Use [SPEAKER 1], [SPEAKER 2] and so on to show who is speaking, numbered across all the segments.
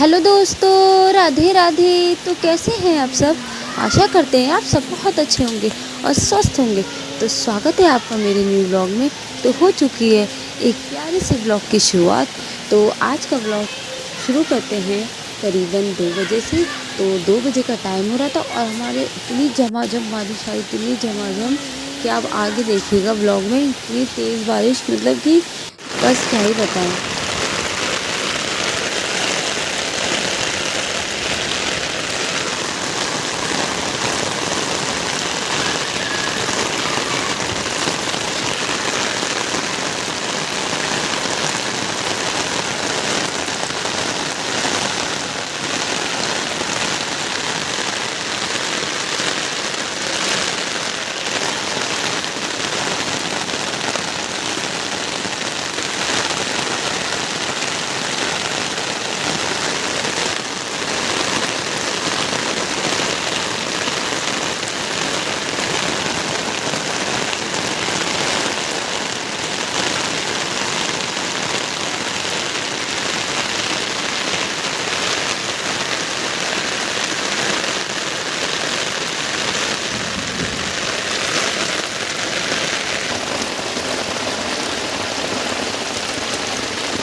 [SPEAKER 1] Hello दोस्तों, राधे राधे। तो कैसे हैं आप सब? आशा करते हैं आप सब बहुत अच्छे होंगे और स्वस्थ होंगे। तो स्वागत है आपका मेरे न्यू ब्लॉग में। तो हो चुकी है एक प्यारे से ब्लॉग की शुरुआत। तो आज का ब्लॉग शुरू करते हैं करीबन 2 बजे से। तो 2 बजे का टाइम हो रहा था और हमारे इतनी झमाझम बारिश आई, इतनी झमाझम कि आप आगे देखिएगा ब्लॉग में। इतनी तेज़ बारिश, मतलब कि बस क्या ही बताएं।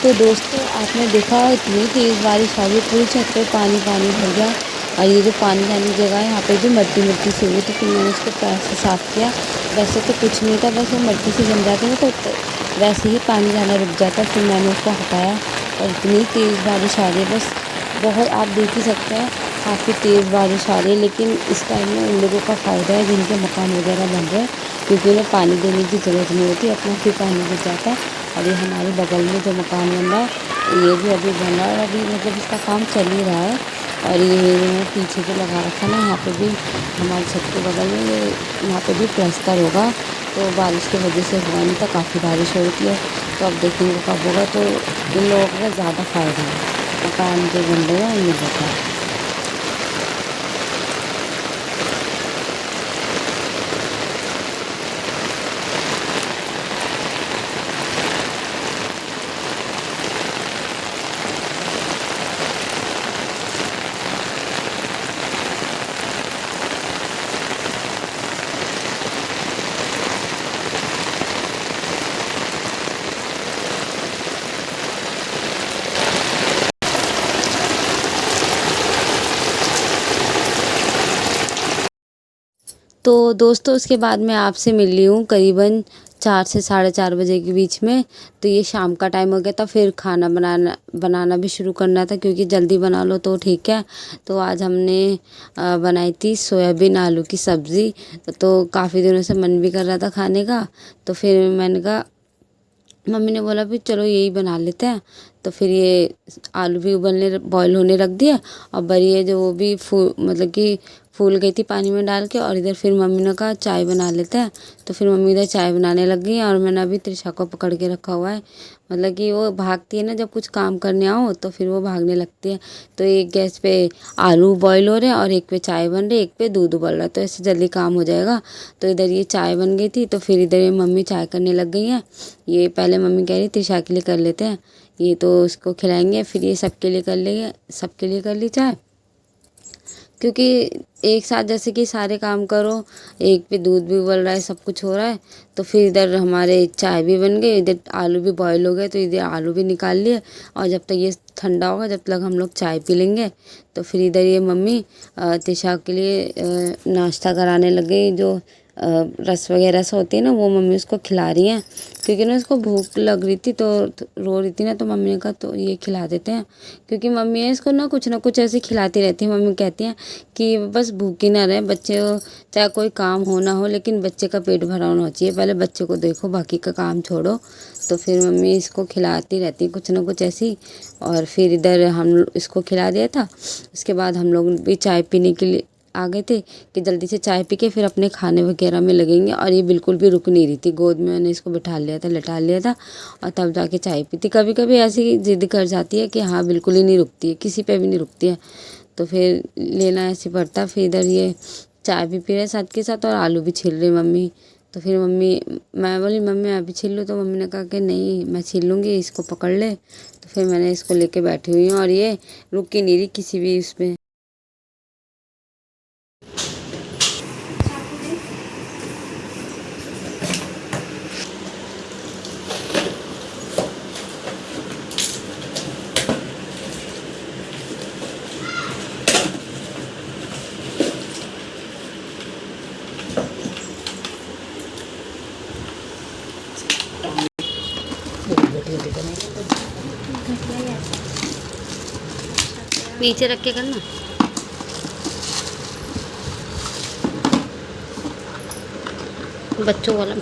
[SPEAKER 1] तो दोस्तों, आपने देखा इतनी तेज़ बारिश आ गई, पूरी छत पे पानी पानी भर गया। और ये जो पानी जाने की जगह है, यहाँ पे भी मिट्टी मिट्टी सी हुई। तो फिर मैंने उसको पैर से साफ़ किया। वैसे तो कुछ नहीं था, बस वो मिट्टी से जम जाते थे तो वैसे ही पानी जाना रुक जाता। फिर मैंने उसको हटाया और इतनी तेज़ बारिश आ रही है, बस बहुत, आप देख ही सकते हैं काफ़ी तेज़ बारिश आ रही है। लेकिन इस टाइम में उन लोगों का फ़ायदा है जिनके मकान वगैरह बन रहे हैं, क्योंकि उन्हें पानी देने की ज़रूरत नहीं होती, अपना फिर पानी गिर जाता है। और ये हमारे बगल में जो मकान बन रहा है, ये भी अभी बन रहा है और अभी मतलब इसका काम चल ही रहा है। और ये मैंने पीछे जो लगा रखा ना, यहाँ पे भी हमारे छत के बगल में ये, यहाँ पे भी प्लास्टर होगा। तो बारिश की वजह से हुआ नहीं था, काफ़ी बारिश हो रही है। तो अब देखेंगे कब होगा। तो इन लोगों का ज़्यादा फ़ायदा है, मकान जो बन रहे हैं उन लोगों का। तो दोस्तों, उसके बाद मैं आपसे मिल रही हूँ करीबन 4 से साढ़े 4 बजे के बीच में। तो ये शाम का टाइम हो गया था, फिर खाना बनाना बनाना भी शुरू करना था, क्योंकि जल्दी बना लो तो ठीक है। तो आज हमने बनाई थी सोयाबीन आलू की सब्ज़ी। तो काफ़ी दिनों से मन भी कर रहा था खाने का। तो फिर मैंने कहा, मम्मी ने बोला भी चलो यही बना लेते हैं। तो फिर ये आलू भी उबलने बॉईल होने रख दिया। और बड़ी है जो, वो भी मतलब कि फूल गई थी पानी में डाल के। और इधर फिर मम्मी ने कहा चाय बना लेते हैं। तो फिर मम्मी इधर चाय बनाने लग गई हैं और मैंने अभी त्रिशा को पकड़ के रखा हुआ है। मतलब कि वो भागती है ना, जब कुछ काम करने आओ तो फिर वो भागने लगती है। तो एक गैस पे आलू बॉईल हो रहे हैं और एक पे चाय बन रही है, एक पे दूध उबल रहा है, तो ऐसे जल्दी काम हो जाएगा। तो इधर ये चाय बन गई थी, तो फिर इधर ये मम्मी चाय करने लग गई हैं। ये पहले मम्मी कह रही त्रिशा के लिए कर लेते हैं, ये तो उसको खिलाएंगे, फिर ये सबके लिए कर लेंगे, सबके लिए कर ली चाय। क्योंकि एक साथ जैसे कि सारे काम करो, एक पे दूध भी उबल रहा है, सब कुछ हो रहा है। तो फिर इधर हमारे चाय भी बन गई, इधर आलू भी बॉईल हो गए, तो इधर आलू भी निकाल लिए। और जब तक ये ठंडा होगा, जब तक हम लोग चाय पी लेंगे। तो फिर इधर ये मम्मी तिशा के लिए नाश्ता कराने लग गई। जो रस वगैरह से होती है ना, वो मम्मी उसको खिला रही हैं। क्योंकि ना उसको भूख लग रही थी, तो रो रही थी ना, तो मम्मी ने कहा तो ये खिला देते हैं। क्योंकि मम्मी है इसको ना कुछ ऐसे खिलाती रहती है। मम्मी कहती हैं कि बस भूखी ना रहे बच्चे, चाहे कोई काम हो ना हो, लेकिन बच्चे का पेट भरा होना चाहिए। पहले बच्चे को देखो, बाकी का काम छोड़ो। तो फिर मम्मी इसको खिलाती रहती है कुछ ना कुछ ऐसी। और फिर इधर हम इसको खिला दिया था। उसके बाद हम लोग भी चाय पीने के लिए आ गए थे, कि जल्दी से चाय पी के फिर अपने खाने वगैरह में लगेंगे। और ये बिल्कुल भी रुक नहीं रही थी, गोद में मैंने इसको बिठा लिया था, लिटा लिया था, और तब जाके चाय पीती। कभी कभी ऐसी जिद कर जाती है कि हाँ, बिल्कुल ही नहीं रुकती है, किसी पे भी नहीं रुकती है। तो फिर लेना ऐसे पड़ता। फिर इधर ये चाय भी पी रहे साथ के साथ, और आलू भी छील रही मम्मी। तो फिर मम्मी, मैं बोली मम्मी मैं भी छील लूँ, तो मम्मी ने कहा कि नहीं मैं छील लूँगी, इसको पकड़ ले। तो तो फिर मैंने इसको लेके बैठी हुई हूँ और ये रुक ही नहीं रही किसी भी उसमें। नीचे रख के करना। बच्चों वाला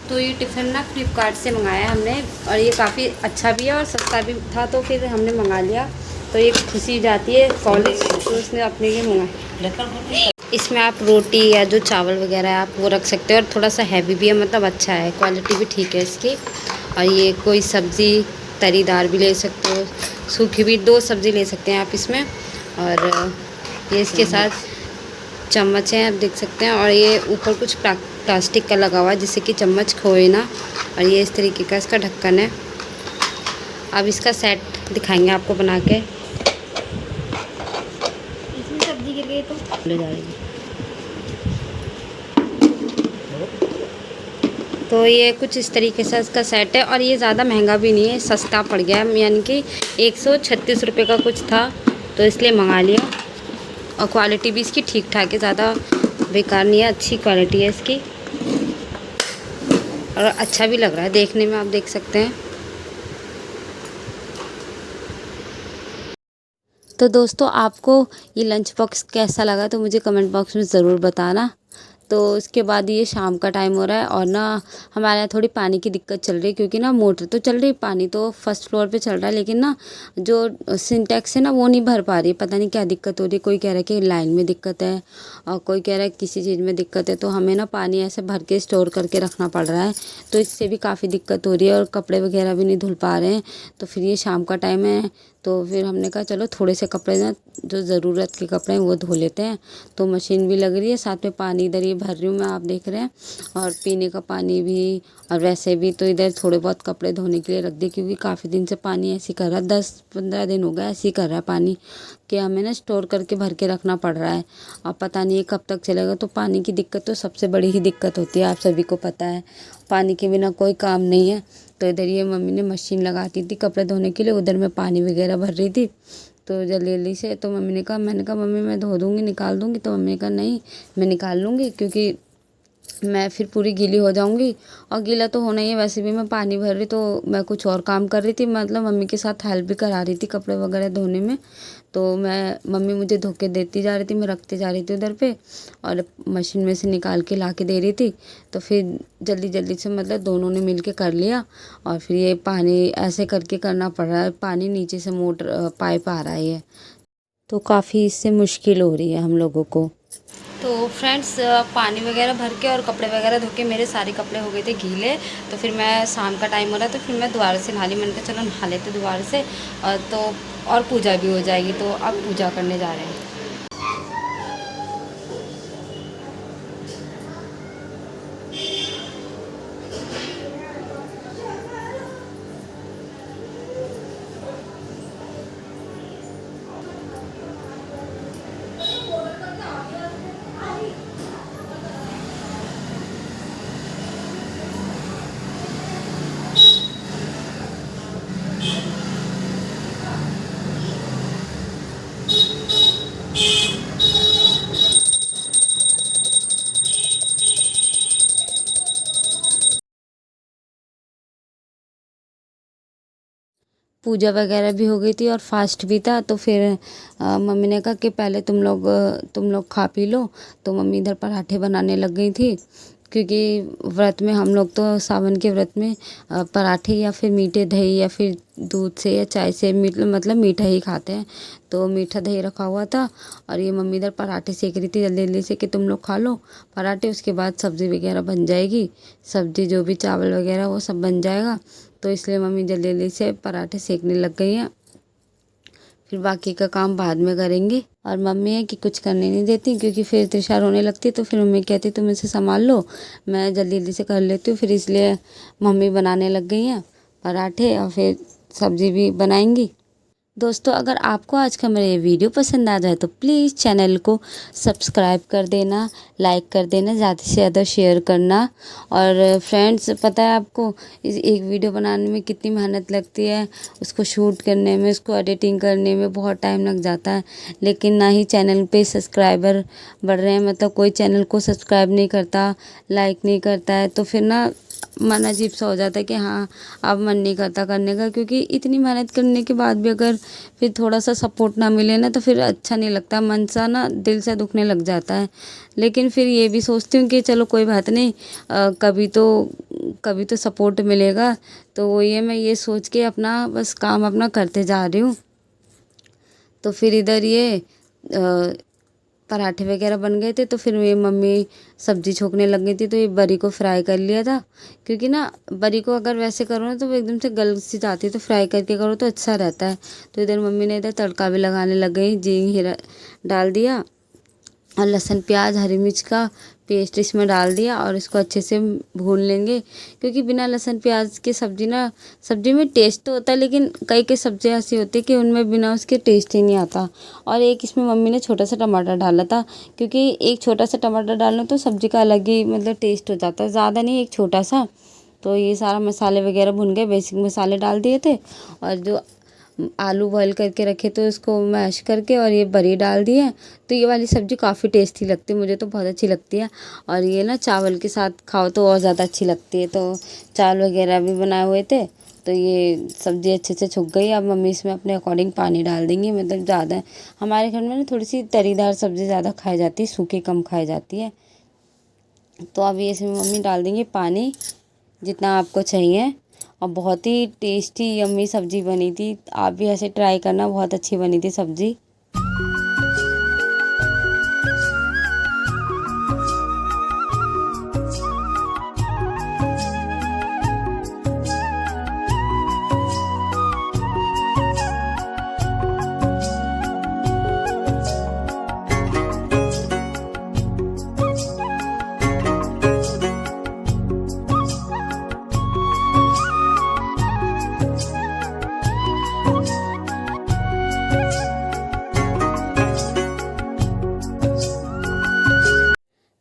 [SPEAKER 1] तो ये टिफ़िन ना फ्लिपकार्ट से मंगाया हमने और ये काफ़ी अच्छा भी है और सस्ता भी था, तो फिर हमने मंगा लिया। तो ये खुशी जाती है कॉलेज, तो उसने अपने लिए मंगाया। इसमें आप रोटी या जो चावल वगैरह है आप वो रख सकते हो और थोड़ा सा हैवी भी है, मतलब अच्छा है, क्वालिटी भी ठीक है इसकी। और ये कोई सब्ज़ी तरीदार भी ले सकते हो, सूखी भी, 2 सब्ज़ी ले सकते हैं आप इसमें। और ये इसके साथ चम्मच हैं, आप देख सकते हैं। और ये ऊपर कुछ प्लास्टिक का लगा हुआ है जिससे कि चम्मच खोए ना। और ये इस तरीके का इसका ढक्कन है। अब इसका सेट दिखाएंगे आपको बना के। इसमें सब्जी के लिए तो ले जाएगी। तो ये कुछ इस तरीके से इसका सेट है और ये ज़्यादा महंगा भी नहीं है, सस्ता पड़ गया है, यानी कि 136 रुपये का कुछ था, तो इसलिए मंगा लिया। और क्वालिटी भी इसकी ठीक ठाक है, ज़्यादा बेकार नहीं है, अच्छी क्वालिटी है इसकी और अच्छा भी लग रहा है देखने में, आप देख सकते हैं। तो दोस्तों आपको ये लंच बॉक्स कैसा लगा तो मुझे कमेंट बॉक्स में ज़रूर बताना। तो इसके बाद ये शाम का टाइम हो रहा है और ना हमारे यहाँ थोड़ी पानी की दिक्कत चल रही है, क्योंकि ना मोटर तो चल रही, पानी तो फर्स्ट फ्लोर पे चल रहा है, लेकिन ना जो सिंटेक्स है ना वो नहीं भर पा रही, पता नहीं क्या दिक्कत हो रही है। कोई कह रहा है कि लाइन में दिक्कत है और कोई कह रहा है किसी चीज़ में दिक्कत है। तो हमें ना पानी ऐसे भर के स्टोर करके रखना पड़ रहा है, तो इससे भी काफ़ी दिक्कत हो रही है और कपड़े वगैरह भी नहीं धुल पा रहे हैं। तो फिर ये शाम का टाइम है, तो फिर हमने कहा चलो थोड़े से कपड़े ना जो ज़रूरत के कपड़े हैं वो धो लेते हैं। तो मशीन भी लग रही है, साथ में पानी इधर ये भर रही हूँ मैं, आप देख रहे हैं, और पीने का पानी भी और वैसे भी। तो इधर थोड़े बहुत कपड़े धोने के लिए रख दिए, क्योंकि काफ़ी दिन से पानी ऐसे कर रहा है, 10-15 दिन हो गया ऐसे ही कर रहा है पानी, कि हमें ना स्टोर करके भर के रखना पड़ रहा है। अब पता नहीं ये कब तक चलेगा। तो पानी की दिक्कत तो सबसे बड़ी ही दिक्कत होती है, आप सभी को पता है, पानी के बिना कोई काम नहीं है। तो इधर ये मम्मी ने मशीन लगा दी थी कपड़े धोने के लिए, उधर मैं पानी वगैरह भर रही थी। तो जल्दी जल्दी से तो मम्मी ने कहा, मैंने कहा मम्मी मैं धो दूँगी, निकाल दूँगी। तो मम्मी ने कहा नहीं मैं निकाल लूँगी, क्योंकि मैं फिर पूरी गीली हो जाऊंगी और गीला तो होना ही है। वैसे भी मैं पानी भर रही, तो मैं कुछ और काम कर रही थी, मतलब मम्मी के साथ हेल्प भी करा रही थी कपड़े वगैरह धोने में। तो मैं मम्मी मुझे धो के देती जा रही थी, मैं रखती जा रही थी उधर पे और मशीन में से निकाल के ला के दे रही थी। तो फिर जल्दी जल्दी से मतलब दोनों ने मिल के कर लिया। और फिर ये पानी ऐसे करके करना पड़ रहा है, पानी नीचे से मोटर पाइप आ रहा है, तो काफ़ी इससे मुश्किल हो रही है हम लोगों को। तो फ्रेंड्स पानी वगैरह भर के और कपड़े वगैरह धो के मेरे सारे कपड़े हो गए थे गीले। तो फिर मैं शाम का टाइम हो रहा, तो फिर मैं दोबारा से नहा ली। मैंने कहा चलो नहा लेते दोबारा से, और तो और पूजा भी हो जाएगी। तो अब पूजा करने जा रहे हैं। पूजा वगैरह भी हो गई थी और फास्ट भी था। तो फिर मम्मी ने कहा कि पहले तुम लोग खा पी लो। तो मम्मी इधर पराठे बनाने लग गई थी, क्योंकि व्रत में हम लोग तो सावन के व्रत में पराठे या फिर मीठे दही या फिर दूध से या चाय से मतलब मीठा ही खाते हैं। तो मीठा दही रखा हुआ था और ये मम्मी इधर पराठे सेक रही थी जल्दी जल्दी से, कि तुम लोग खा लो पराठे, उसके बाद सब्ज़ी वगैरह बन जाएगी, सब्ज़ी जो भी चावल वगैरह वो सब बन जाएगा। तो इसलिए मम्मी जल्दी जल्दी से पराठे सेकने लग गई हैं, फिर बाकी का काम बाद में करेंगे। और मम्मी है कि कुछ करने नहीं देती, क्योंकि फिर त्रिशा रोने लगती, तो फिर मम्मी कहती तुम इसे संभाल लो, मैं जल्दी जल्दी से कर लेती हूँ। फिर इसलिए मम्मी बनाने लग गई हैं पराठे और फिर सब्ज़ी भी बनाएंगी। दोस्तों, अगर आपको आज का मेरा ये वीडियो पसंद आ जाए तो प्लीज़ चैनल को सब्सक्राइब कर देना, लाइक कर देना, ज़्यादा से ज़्यादा शेयर करना। और फ्रेंड्स, पता है आपको इस एक वीडियो बनाने में कितनी मेहनत लगती है, उसको शूट करने में, उसको एडिटिंग करने में बहुत टाइम लग जाता है। लेकिन ना ही चैनल पे सब्सक्राइबर बढ़ रहे हैं, मतलब कोई चैनल को सब्सक्राइब नहीं करता, लाइक नहीं करता है, तो फिर ना मन अजीब सा हो जाता है कि हाँ, अब मन नहीं करता करने का। क्योंकि इतनी मेहनत करने के बाद भी अगर फिर थोड़ा सा सपोर्ट ना मिले ना तो फिर अच्छा नहीं लगता, मन सा ना दिल से दुखने लग जाता है। लेकिन फिर ये भी सोचती हूँ कि चलो कोई बात नहीं, कभी तो सपोर्ट मिलेगा। तो वो ये मैं ये सोच के अपना बस काम अपना करते जा रही हूँ। तो फिर इधर ये पराठे वगैरह बन गए थे, तो फिर मेरी मम्मी सब्ज़ी छोंकने लग गई थी, तो ये बड़ी को फ्राई कर लिया था। क्योंकि ना बड़ी को अगर वैसे करो ना तो वो एकदम से गल सी जाती है, तो फ्राई करके करो तो अच्छा रहता है। तो इधर मम्मी ने इधर तड़का भी लगाने लग गई, जीरा डाल दिया और लहसुन प्याज हरी मिर्च का पेस्ट इसमें डाल दिया और इसको अच्छे से भून लेंगे। क्योंकि बिना लहसुन प्याज की सब्ज़ी में टेस्ट तो होता है, लेकिन कई कई सब्ज़ियाँ ऐसी होती है कि उनमें बिना उसके टेस्ट ही नहीं आता। और एक इसमें मम्मी ने छोटा सा टमाटर डाला था, क्योंकि एक छोटा सा टमाटर डालना तो सब्ज़ी का अलग ही मतलब टेस्ट हो जाता है, ज़्यादा नहीं, एक छोटा सा। तो ये सारा मसाले वगैरह भुन गए, बेसिक मसाले डाल दिए थे और जो आलू बॉईल करके रखे तो उसको मैश करके और ये बड़ी डाल दिए। तो ये वाली सब्ज़ी काफ़ी टेस्टी लगती है, मुझे तो बहुत अच्छी लगती है। और ये ना चावल के साथ खाओ तो और ज़्यादा अच्छी लगती है। तो चावल वगैरह भी बनाए हुए थे, तो ये सब्ज़ी अच्छे से छुक गई। अब मम्मी इसमें अपने अकॉर्डिंग पानी डाल देंगी, मतलब ज़्यादा हमारे घर में ना थोड़ी सी तरीदार सब्ज़ी ज़्यादा खाई जाती है, सूखी कम खाई जाती है। तो अब ये इसमें मम्मी डाल देंगे पानी जितना आपको चाहिए। और बहुत ही टेस्टी यम्मी सब्ज़ी बनी थी, आप भी ऐसे ट्राई करना, बहुत अच्छी बनी थी सब्ज़ी।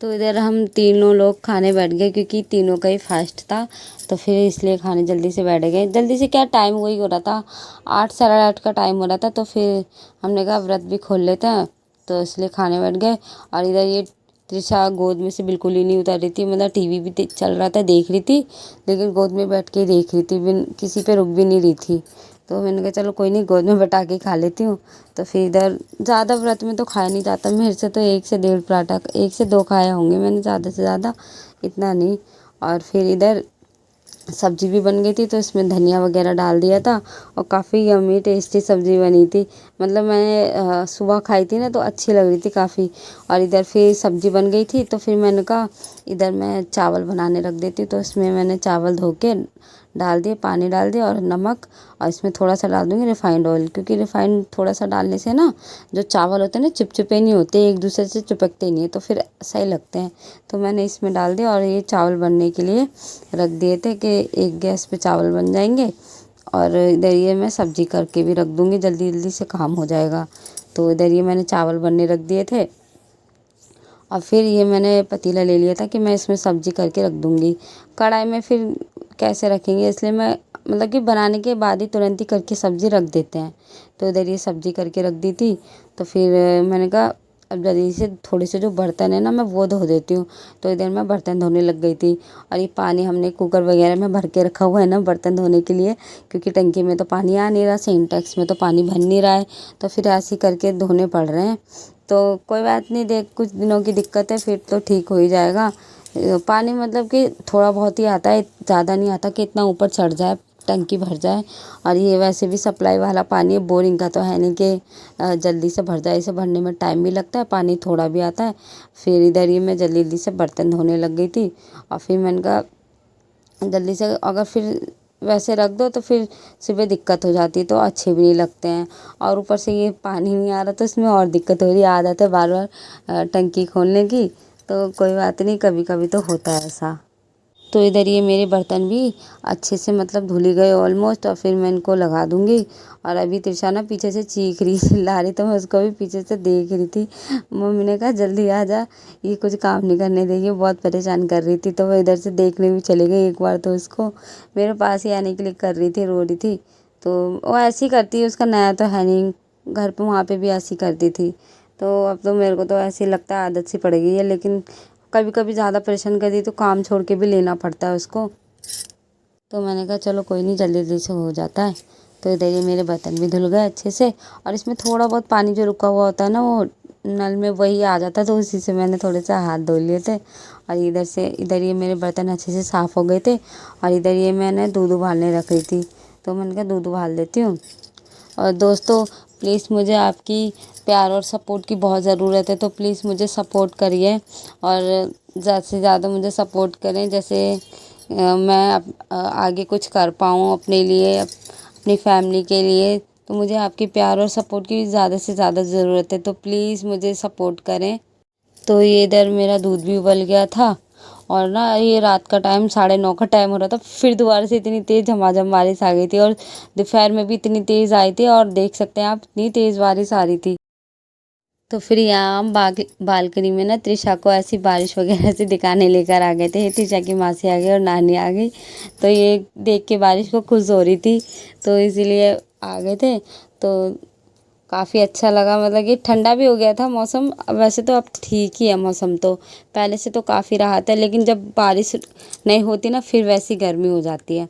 [SPEAKER 1] तो इधर हम तीनों लोग खाने बैठ गए, क्योंकि तीनों का ही फास्ट था, तो फिर इसलिए खाने जल्दी से बैठ गए। जल्दी से क्या, टाइम वही हो रहा था, 8 साढ़े 8 का टाइम हो रहा था। तो फिर हमने कहा व्रत भी खोल लेते हैं, तो इसलिए खाने बैठ गए। और इधर ये त्रिशा गोद में से बिल्कुल ही नहीं उतर रही थी, मतलब टीवी भी चल रहा था, देख रही थी, लेकिन गोद में बैठ के देख रही थी, बिन किसी पे रुक भी नहीं रही थी। तो मैंने कहा चलो कोई नहीं, गोद में बैठा के खा लेती हूँ। तो फिर इधर ज़्यादा व्रत में तो खाया नहीं जाता मेरे से, तो 1 से 1.5 पराठा, 1 से 2 खाए होंगे मैंने, ज़्यादा से ज़्यादा इतना नहीं। और फिर इधर सब्ज़ी भी बन गई थी, तो इसमें धनिया वगैरह डाल दिया था और काफ़ी यम्मी टेस्टी सब्ज़ी बनी थी। मतलब मैंने सुबह खाई थी ना, तो अच्छी लग रही थी काफ़ी। और इधर फिर सब्ज़ी बन गई थी, तो फिर मैंने कहा इधर मैं चावल बनाने रख देती। तो इसमें मैंने चावल धो के डाल दिए, पानी डाल दिया और नमक, और इसमें थोड़ा सा डाल दूँगी रिफ़ाइंड ऑयल, क्योंकि रिफ़ाइंड थोड़ा सा डालने से ना जो चावल होते हैं ना चिपचिपे नहीं होते, एक दूसरे से चिपकते नहीं है, तो फिर सही लगते हैं। तो मैंने इसमें डाल दिया और ये चावल बनने के लिए रख दिए थे कि एक गैस पे चावल बन जाएंगे और इधर ये मैं सब्ज़ी करके भी रख दूँगी, जल्दी जल्दी से काम हो जाएगा। तो इधर ये मैंने चावल बनने रख दिए थे और फिर ये मैंने पतीला ले लिया था कि मैं इसमें सब्ज़ी करके रख दूँगी। कढ़ाई में फिर कैसे रखेंगे, इसलिए मैं मतलब कि बनाने के बाद ही तुरंत ही करके सब्ज़ी रख देते हैं। तो इधर ये सब्ज़ी करके रख दी थी। तो फिर मैंने कहा अब जल्दी से थोड़े से जो बर्तन है ना मैं वो धो देती हूँ। तो इधर मैं बर्तन धोने लग गई थी। और ये पानी हमने कुकर वगैरह में भर के रखा हुआ है ना बर्तन धोने के लिए, क्योंकि टंकी में तो पानी आ नहीं रहा, सिंटेक्स में तो पानी भर नहीं रहा है, तो फिर ऐसे ही करके धोने पड़ रहे हैं। तो कोई बात नहीं, देख कुछ दिनों की दिक्कत है, फिर तो ठीक हो ही जाएगा। पानी मतलब कि थोड़ा बहुत ही आता है, ज़्यादा नहीं आता कि इतना ऊपर चढ़ जाए, टंकी भर जाए। और ये वैसे भी सप्लाई वाला पानी है, बोरिंग का तो है नहीं कि जल्दी से भर जाए, इसे भरने में टाइम भी लगता है, पानी थोड़ा भी आता है। फिर इधर ये मैं जल्दी जल्दी से बर्तन धोने लग गई थी। और फिर मैंने कहा जल्दी से अगर फिर वैसे रख दो तो फिर सुबह दिक्कत हो जाती है, तो अच्छे भी नहीं लगते हैं। और ऊपर से ये पानी नहीं आ रहा, तो इसमें और दिक्कत हो रही है, आदत है बार बार टंकी खोलने की। तो कोई बात नहीं, कभी कभी तो होता है ऐसा। तो इधर ये मेरे बर्तन भी अच्छे से मतलब धुल ही गए ऑलमोस्ट, और फिर मैं इनको लगा दूँगी। और अभी तृषा ना पीछे से चीख रही चिल्ला रही, तो मैं उसको भी पीछे से देख रही थी। मम्मी ने कहा जल्दी आ जा, ये कुछ काम नहीं करने देगी, बहुत परेशान कर रही थी। तो मैं इधर से देखने भी चली गई एक बार, तो उसको मेरे पास ही आने के लिए कर रही थी, रो रही थी। तो वो ऐसे ही करती है, उसका नया तो है नहीं घर पे, वहाँ पे भी ऐसी करती थी। तो अब तो मेरे को तो ऐसे ही लगता है आदत सी पड़ गई है, लेकिन कभी कभी ज़्यादा परेशान करती तो काम छोड़ के भी लेना पड़ता है उसको। तो मैंने कहा चलो कोई नहीं, जल्दी जल्दी से हो जाता है। तो इधर ये मेरे बर्तन भी धुल गए अच्छे से, और इसमें थोड़ा बहुत पानी जो रुका हुआ होता है ना, वो नल में वही आ जाता है, तो उसी से मैंने थोड़े से हाथ धो लिए थे। और इधर ये मेरे बर्तन अच्छे से साफ़ हो गए थे। और इधर ये मैंने दूध उबालने रख रही थी, तो मैंने कहा दूध उबाल देती हूँ। और दोस्तों प्लीज़ मुझे आपकी प्यार और सपोर्ट की बहुत ज़रूरत है, तो प्लीज़ मुझे सपोर्ट करिए और ज़्यादा से ज़्यादा मुझे सपोर्ट करें, जैसे मैं आगे कुछ कर पाऊँ अपने लिए, अपनी फैमिली के लिए। तो मुझे आपकी प्यार और सपोर्ट की ज़्यादा से ज़्यादा ज़रूरत है, तो प्लीज़ मुझे सपोर्ट करें। तो ये इधर मेरा दूध भी उबल गया था, और ना ये रात का टाइम 9:30 का टाइम हो रहा था, फिर दोबारा से इतनी तेज़ झमाझम बारिश आ गई थी, और दोपहर में भी इतनी तेज़ आई थी, और देख सकते हैं आप इतनी तेज़ बारिश आ रही थी। तो फिर यहाँ हम बालकनी में ना त्रिशा को ऐसी बारिश वगैरह से दिखाने लेकर आ गए थे। त्रिशा की मासी आ गई और नानी आ गई, तो ये देख के बारिश को खुश हो रही थी, तो इसीलिए आ गए थे। तो काफ़ी अच्छा लगा, मतलब कि ठंडा भी हो गया था मौसम। वैसे तो अब ठीक ही है मौसम, तो पहले से तो काफ़ी राहत है, लेकिन जब बारिश नहीं होती ना फिर वैसी गर्मी हो जाती है।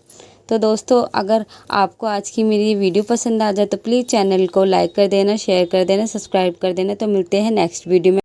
[SPEAKER 1] तो दोस्तों अगर आपको आज की मेरी वीडियो पसंद आ जाए तो प्लीज़ चैनल को लाइक कर देना, शेयर कर देना, सब्सक्राइब कर देना। तो मिलते हैं नेक्स्ट वीडियो में।